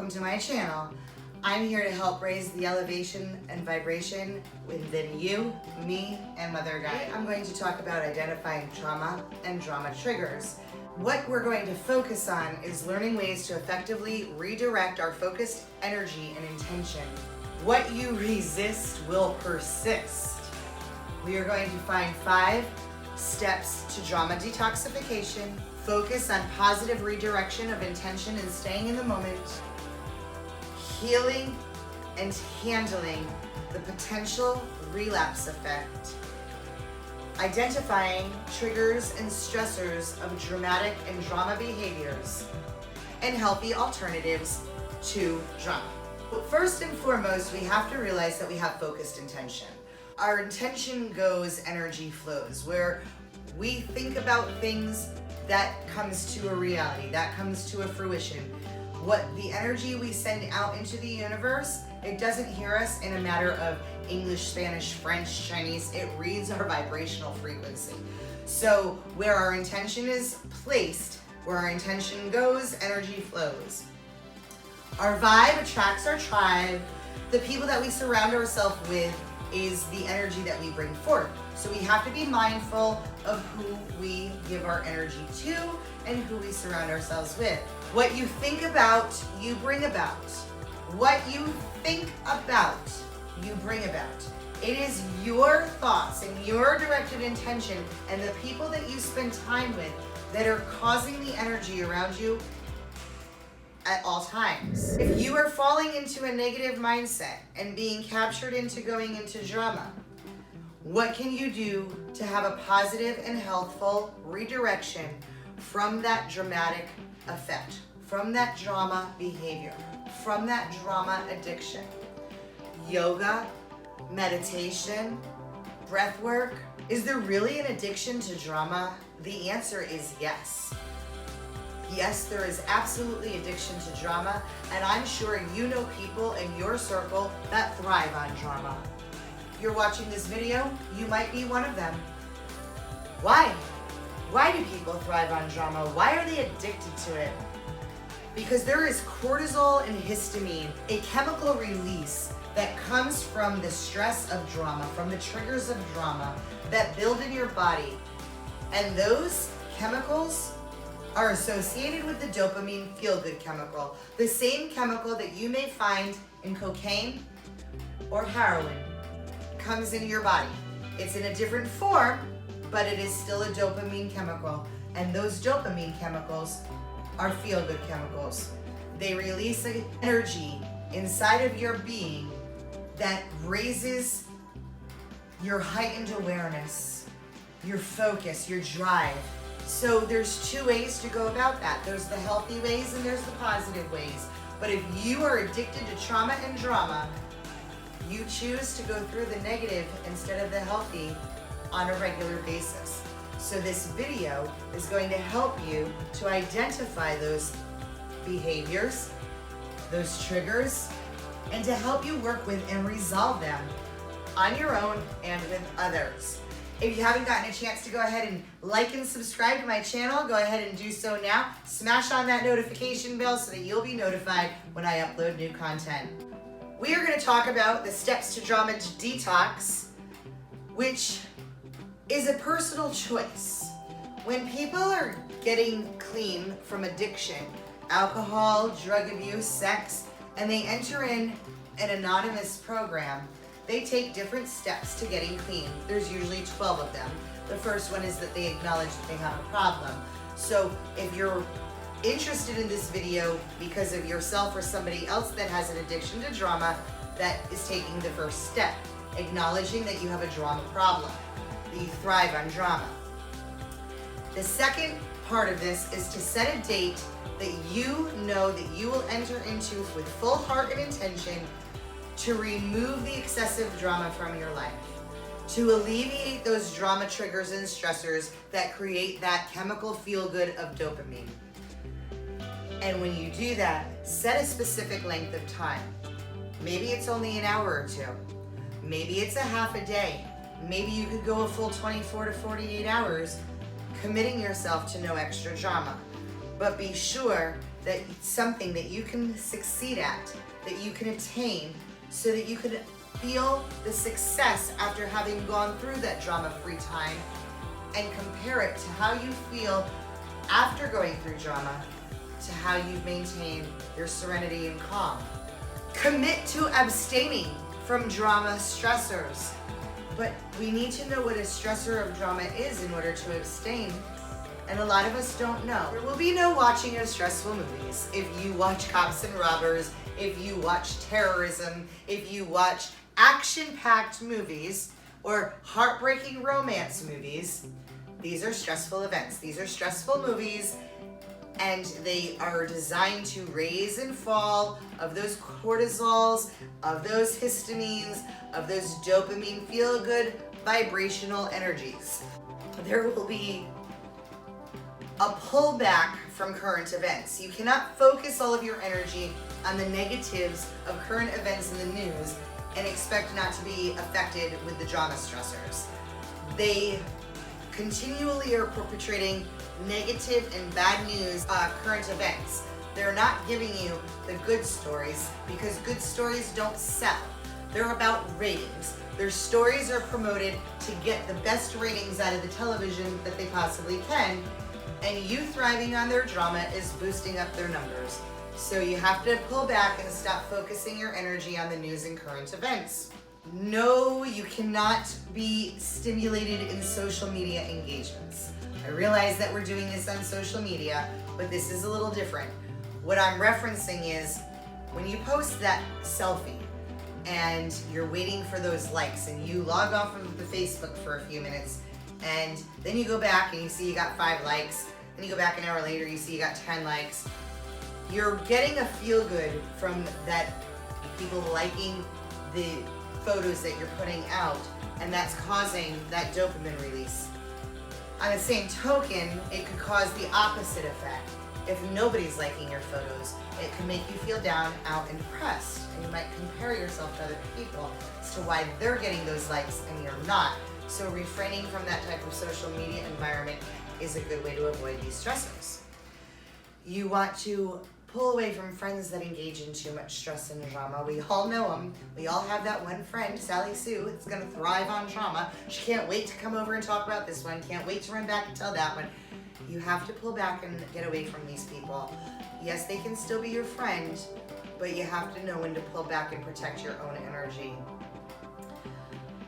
welcome to my channel. I'm here to help raise the elevation and vibration within you, me, and Mother Gaia. I'm going to talk about identifying trauma and drama triggers. What we're going to focus on is learning ways to effectively redirect our focused energy and intention. What you resist will persist. We are going to find 5 steps to drama detoxification, focus on positive redirection of intention and staying in the moment, healing and handling the potential relapse effect, identifying triggers and stressors of dramatic and drama behaviors, and healthy alternatives to drama. First and foremost, we have to realize that we have focused intention. Our intention goes, energy flows. Where we think about things, that comes to a reality, that comes to a fruition. What the energy we send out into the universe, it doesn't hear us in a matter of English, Spanish, French, Chinese. It reads our vibrational frequency. So where our intention is placed, where our intention goes, energy flows. Our vibe attracts our tribe. The people that we surround ourselves with is the energy that we bring forth. So we have to be mindful of who we give our energy to and who we surround ourselves with. What you think about, you bring about. What you think about, you bring about. It is your thoughts and your directed intention and the people that you spend time with that are causing the energy around you at all times. If you are falling into a negative mindset and being captured into going into drama, what can you do to have a positive and healthful redirection from that dramatic effect, from that drama behavior, from that drama addiction? Yoga, meditation, breath work. Is there really an addiction to drama? The answer is yes. Yes, there is absolutely addiction to drama, and I'm sure you know people in your circle that thrive on drama. You're watching this video, you might be one of them. Why? Why do people thrive on drama? Why are they addicted to it? Because there is cortisol and histamine, a chemical release that comes from the stress of drama, from the triggers of drama that build in your body. And those chemicals are associated with the dopamine feel-good chemical, the same chemical that you may find in cocaine or heroin comes in your body. It's in a different form, but it is still a dopamine chemical. And those dopamine chemicals are feel-good chemicals. They release an energy inside of your being that raises your heightened awareness, your focus, your drive. So there's 2 ways to go about that. There's the healthy ways and there's the positive ways. But if you are addicted to trauma and drama, you choose to go through the negative instead of the healthy on a regular basis. So this video is going to help you to identify those behaviors, those triggers, and to help you work with and resolve them on your own and with others. If you haven't gotten a chance to go ahead and like and subscribe to my channel, go ahead and do so now. Smash on that notification bell so that you'll be notified when I upload new content. We are going to talk about the steps to drama detox, which is a personal choice. When people are getting clean from addiction, alcohol, drug abuse, sex, and they enter in an anonymous program, they take different steps to getting clean. There's usually 12 of them. The first one is that they acknowledge that they have a problem. So if you're interested in this video because of yourself or somebody else that has an addiction to drama, that is taking the first step, acknowledging that you have a drama problem, that you thrive on drama. The second part of this is to set a date that you know that you will enter into with full heart and intention to remove the excessive drama from your life, to alleviate those drama triggers and stressors that create that chemical feel-good of dopamine. And when you do that, set a specific length of time. Maybe it's only an hour or 2. Maybe it's a half a day. Maybe you could go a full 24 to 48 hours, committing yourself to no extra drama. But be sure that something that you can succeed at, that you can attain, so that you can feel the success after having gone through that drama-free time, and compare it to how you feel after going through drama to how you've maintained your serenity and calm. Commit to abstaining from drama stressors. But we need to know what a stressor of drama is in order to abstain. And a lot of us don't know. There will be no watching of stressful movies. If you watch cops and robbers, if you watch terrorism, if you watch action-packed movies or heartbreaking romance movies, these are stressful events. These are stressful movies, and they are designed to raise and fall of those cortisols, of those histamines, of those dopamine feel-good vibrational energies. There will be a pullback from current events. You cannot focus all of your energy on the negatives of current events in the news and expect not to be affected with the drama stressors. They continually are perpetrating negative and bad news current events. They're not giving you the good stories because good stories don't sell. They're about ratings. Their stories are promoted to get the best ratings out of the television that they possibly can, and you thriving on their drama is boosting up their numbers. So you have to pull back and stop focusing your energy on the news and current events. No, you cannot be stimulated in social media engagements. I realize that we're doing this on social media, but this is a little different. What I'm referencing is when you post that selfie and you're waiting for those likes and you log off of the Facebook for a few minutes and then you go back and you see you got 5 likes, then you go back an hour later, you see you got 10 likes. You're getting a feel good from that, people liking the photos that you're putting out, and that's causing that dopamine release. On the same token, it could cause the opposite effect. If nobody's liking your photos, it can make you feel down, out, and depressed, and you might compare yourself to other people as to why they're getting those likes and you're not. So refraining from that type of social media environment is a good way to avoid these stressors. You want to pull away from friends that engage in too much stress and drama. We all know them. We all have that one friend, Sally Sue, that's gonna thrive on drama. She can't wait to come over and talk about this one, can't wait to run back and tell that one. You have to pull back and get away from these people. Yes, they can still be your friend, but you have to know when to pull back and protect your own energy.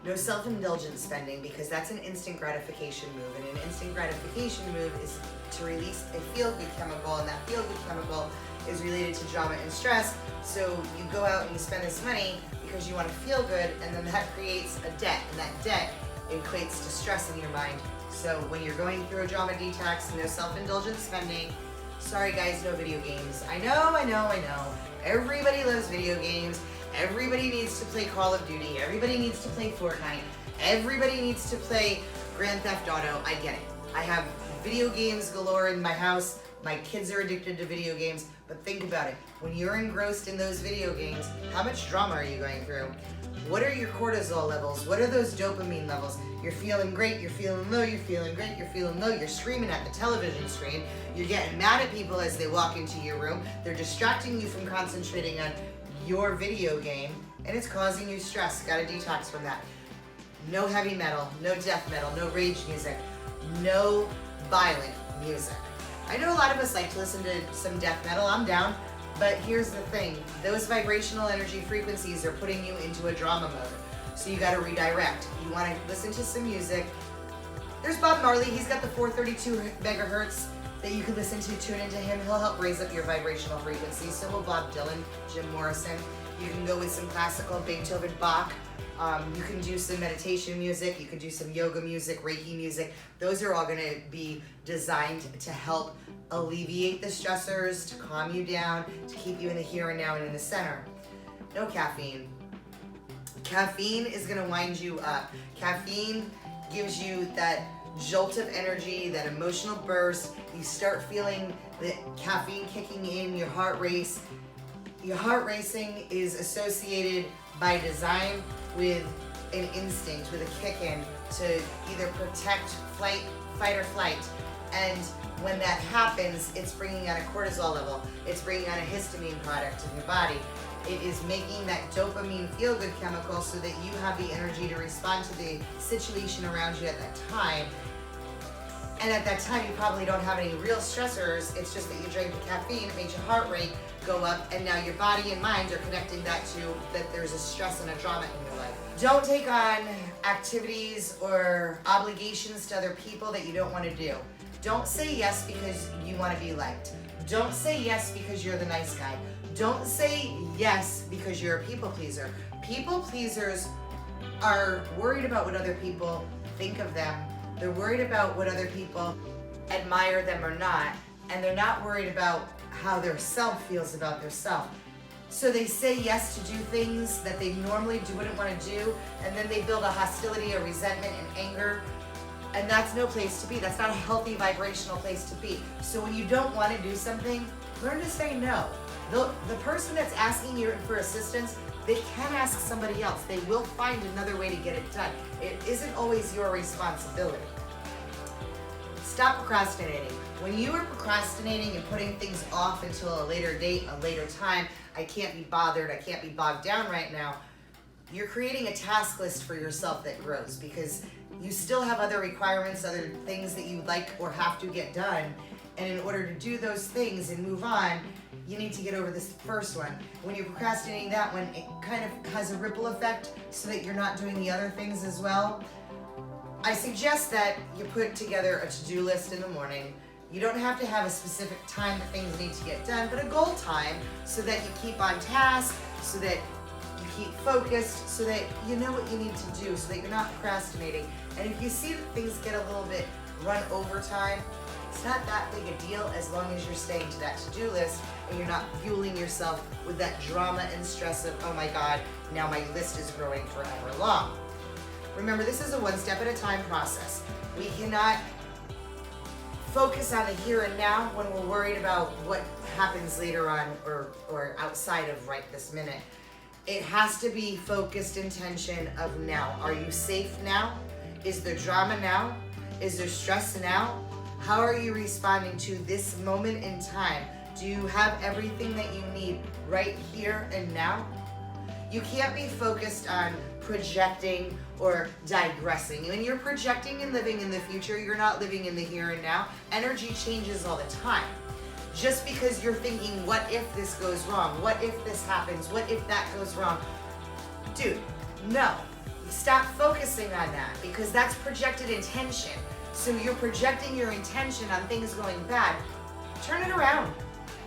No self-indulgent spending, because that's an instant gratification move, and an instant gratification move is to release a feel-good chemical, and that feel-good chemical is related to drama and stress. So you go out and you spend this money because you want to feel good, and then that creates a debt, and that debt equates to stress in your mind. So when you're going through a drama detox, no self-indulgent spending. Sorry guys, no video games. I know. Everybody loves video games. Everybody needs to play Call of Duty. Everybody needs to play Fortnite. Everybody needs to play Grand Theft Auto. I get it. I have video games galore in my house. My kids are addicted to video games. But think about it. When you're engrossed in those video games, how much drama are you going through? What are your cortisol levels? What are those dopamine levels? You're feeling great, you're feeling low, you're feeling great, you're feeling low, you're screaming at the television screen, you're getting mad at people as they walk into your room, they're distracting you from concentrating on your video game, and it's causing you stress. Gotta detox from that. No heavy metal, no death metal, no rage music, no violent music. I know a lot of us like to listen to some death metal, I'm down, but here's the thing, those vibrational energy frequencies are putting you into a drama mode. So you gotta redirect. You wanna listen to some music. There's Bob Marley, he's got the 432 megahertz that you can listen to, tune into him. He'll help raise up your vibrational frequency. So will Bob Dylan, Jim Morrison. You can go with some classical, Beethoven, Bach. You can do some meditation music. You can do some yoga music, Reiki music. Those are all gonna be designed to help alleviate the stressors, to calm you down, to keep you in the here and now and in the center. No caffeine. Caffeine is gonna wind you up. Caffeine gives you that jolt of energy, that emotional burst. You start feeling the caffeine kicking in, your heart race. Your heart racing is associated by design with an instinct, with a kick in to either protect, fight or flight. And when that happens, it's bringing on a cortisol level. It's bringing on a histamine product in your body. It is making that dopamine feel-good chemical so that you have the energy to respond to the situation around you at that time. And at that time, you probably don't have any real stressors. It's just that you drank the caffeine, it made your heart rate go up, and now your body and mind are connecting that to that there's a stress and a drama in your life. Don't take on activities or obligations to other people that you don't want to do. Don't say yes because you want to be liked. Don't say yes because you're the nice guy. Don't say yes because you're a people pleaser. People pleasers are worried about what other people think of them. They're worried about what other people admire them or not, and they're not worried about how their self feels about their self. So they say yes to do things that they normally wouldn't want to do, and then they build a hostility, a resentment, and anger, and that's no place to be. That's not a healthy vibrational place to be. So when you don't want to do something, learn to say no. The person that's asking you for assistance, they can ask somebody else. They will find another way to get it done. It isn't always your responsibility. Stop procrastinating. When you are procrastinating and putting things off until a later date, a later time, I can't be bothered, I can't be bogged down right now, you're creating a task list for yourself that grows because you still have other requirements, other things that you like or have to get done. And in order to do those things and move on, you need to get over this first one. When you're procrastinating that one, it kind of has a ripple effect so that you're not doing the other things as well. I suggest that you put together a to-do list in the morning. You don't have to have a specific time that things need to get done, but a goal time so that you keep on task, so that you keep focused, so that you know what you need to do, so that you're not procrastinating. And if you see that things get a little bit run over time, it's not that big a deal as long as you're staying to that to-do list and you're not fueling yourself with that drama and stress of, oh my God, now my list is growing forever long. Remember, this is a one step at a time process. We cannot focus on the here and now when we're worried about what happens later on or outside of right this minute. It has to be focused intention of now. Are you safe now? Is there drama now? Is there stress now? How are you responding to this moment in time? Do you have everything that you need right here and now? You can't be focused on projecting or digressing. When you're projecting and living in the future, you're not living in the here and now. Energy changes all the time. Just because you're thinking, what if this goes wrong? What if this happens? What if that goes wrong? Dude, no. Stop focusing on that because that's projected intention. So you're projecting your intention on things going bad. Turn it around.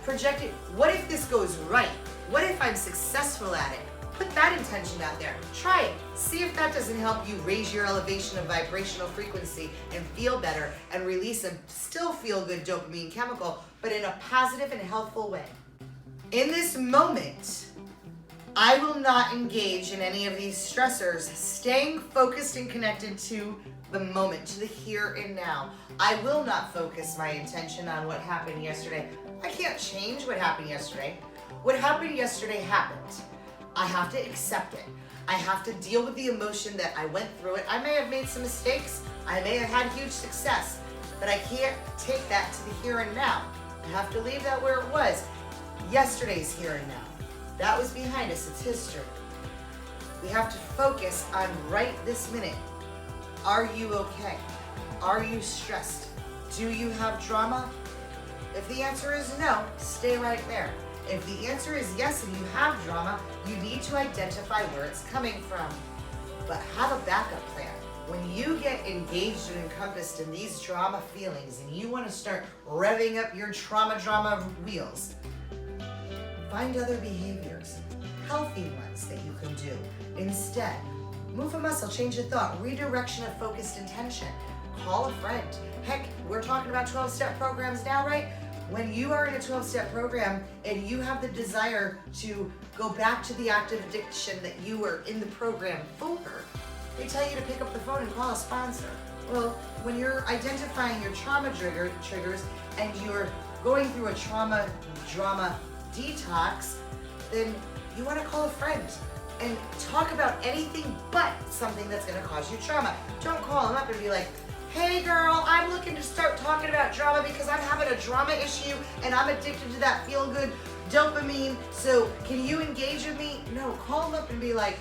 Project it. What if this goes right? What if I'm successful at it? Put that intention out there. Try it. See if that doesn't help you raise your elevation of vibrational frequency and feel better and release a still feel good dopamine chemical, but in a positive and healthful way. In this moment, I will not engage in any of these stressors, staying focused and connected to the moment, to the here and now. I will not focus my intention on what happened yesterday. I can't change what happened yesterday. What happened yesterday happened. I have to accept it. I have to deal with the emotion that I went through it. I may have made some mistakes. I may have had huge success, but I can't take that to the here and now. I have to leave that where it was. Yesterday's here and now. That was behind us. It's history. We have to focus on right this minute. Are you okay? Are you stressed? Do you have drama? If the answer is no, stay right there. If the answer is yes and you have drama, you need to identify where it's coming from. But have a backup plan. When you get engaged and encompassed in these drama feelings and you want to start revving up your trauma wheels, find other behaviors, healthy ones that you can do. Instead, move a muscle, change a thought, redirection of focused intention. Call a friend. Heck, we're talking about 12-step programs now, right? When you are in a 12-step program and you have the desire to go back to the active addiction that you were in the program for, they tell you to pick up the phone and call a sponsor. Well, when you're identifying your trauma triggers and you're going through a drama detox, then you want to call a friend and talk about anything but something that's going to cause you trauma. Don't call them up and be like, Hey girl, I'm looking to start talking about drama because I'm having a drama issue and I'm addicted to that feel-good dopamine. So can you engage with me? No, call them up and be like,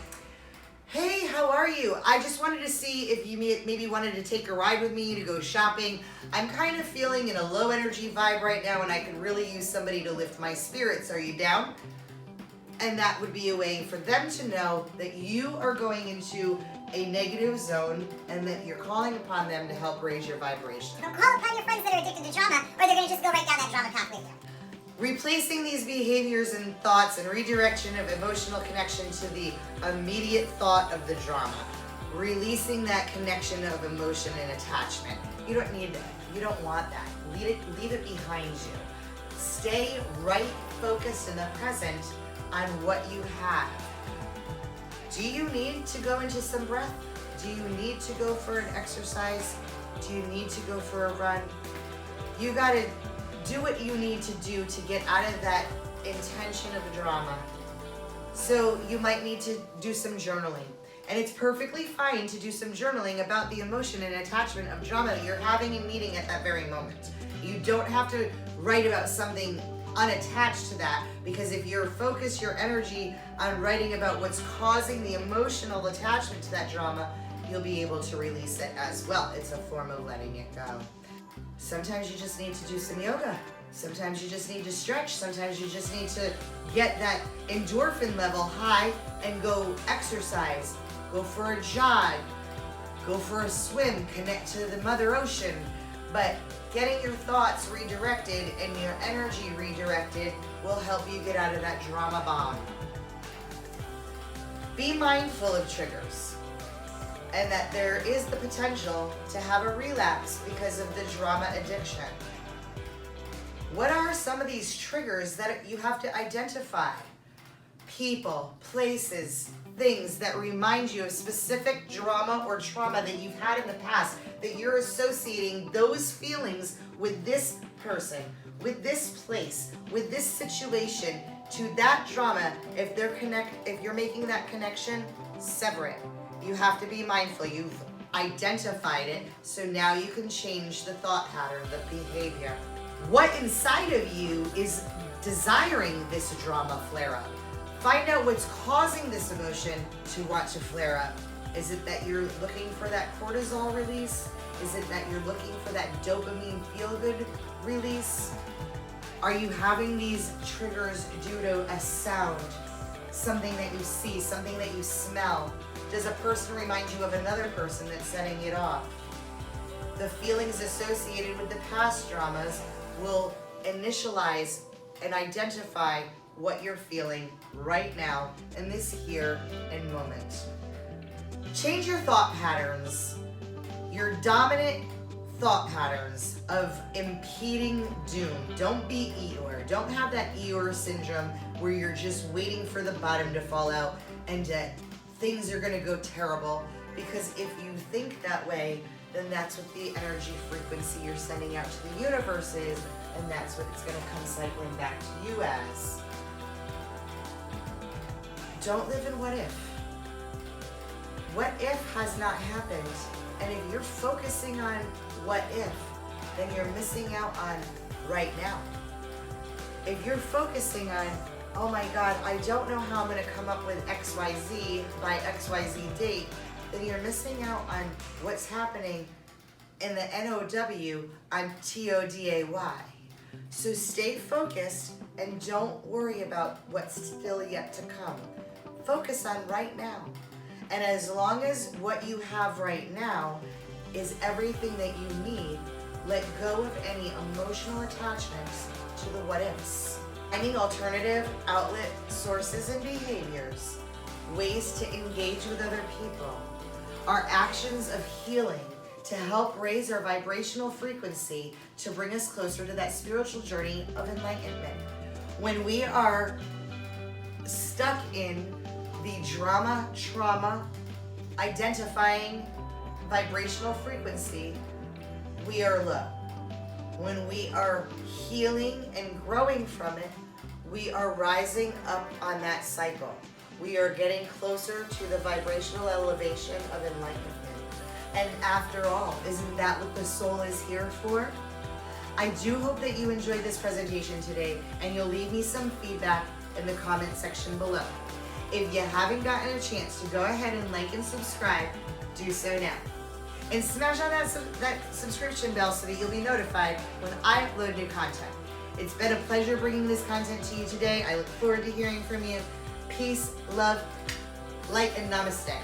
hey, how are you? I just wanted to see if you maybe wanted to take a ride with me to go shopping. I'm kind of feeling in a low energy vibe right now and I could really use somebody to lift my spirits. Are you down? And that would be a way for them to know that you are going into a negative zone and that you're calling upon them to help raise your vibration. Don't call upon your friends that are addicted to drama, or they're going to just go right down that drama path with you. Replacing these behaviors and thoughts and redirection of emotional connection to the immediate thought of the drama. Releasing that connection of emotion and attachment. You don't need that. You don't want that. Leave it behind you. Stay right focused in the present on what you have. Do you need to go into some breath? Do you need to go for an exercise? Do you need to go for a run? You gotta do what you need to do to get out of that intention of drama. So you might need to do some journaling. And it's perfectly fine to do some journaling about the emotion and attachment of drama that you're having and needing at that very moment. You don't have to write about something unattached to that, because if you're focused your energy on writing about what's causing the emotional attachment to that drama, you'll be able to release it as well. It's a form of letting it go. Sometimes you just need to do some yoga. Sometimes you just need to stretch. Sometimes you just need to get that endorphin level high and go exercise. Go for a jog. Go for a swim. Connect to the Mother Ocean. But getting your thoughts redirected and your energy redirected will help you get out of that drama bomb. Be mindful of triggers and that there is the potential to have a relapse because of the drama addiction. What are some of these triggers that you have to identify? People, places, things that remind you of specific drama or trauma that you've had in the past, that you're associating those feelings with this person, with this place, with this situation, to that drama. If you're making that connection, sever it. You have to be mindful. You've identified it, so now you can change the thought pattern, the behavior. What inside of you is desiring this drama flare-up? Find out what's causing this emotion to want to flare up. Is it that you're looking for that cortisol release? Is it that you're looking for that dopamine feel-good release? Are you having these triggers due to a sound, something that you see, something that you smell? Does a person remind you of another person that's setting it off? The feelings associated with the past dramas will initialize and identify what you're feeling right now in this here and moment. Change your thought patterns, your dominant thought patterns of impeding doom. Don't be Eeyore. Don't have that Eeyore syndrome where you're just waiting for the bottom to fall out and that things are gonna go terrible, because if you think that way, then that's what the energy frequency you're sending out to the universe is, and that's what it's gonna come cycling back to you as. Don't live in what if. What if has not happened. And if you're focusing on what if, then you're missing out on right now. If you're focusing on, oh my God, I don't know how I'm gonna come up with XYZ by XYZ date, then you're missing out on what's happening in the NOW on TODAY. So stay focused and don't worry about what's still yet to come. Focus on right now. And as long as what you have right now is everything that you need, let go of any emotional attachments to the what ifs. Finding alternative outlet sources and behaviors, ways to engage with other people, are actions of healing to help raise our vibrational frequency to bring us closer to that spiritual journey of enlightenment. When we are stuck in the drama, trauma, identifying vibrational frequency, we are low. When we are healing and growing from it, we are rising up on that cycle. We are getting closer to the vibrational elevation of enlightenment. And after all, isn't that what the soul is here for? I do hope that you enjoyed this presentation today, and you'll leave me some feedback in the comment section below. If you haven't gotten a chance to go ahead and like and subscribe, do so now. And smash on that subscription bell so that you'll be notified when I upload new content. It's been a pleasure bringing this content to you today. I look forward to hearing from you. Peace, love, light, and namaste.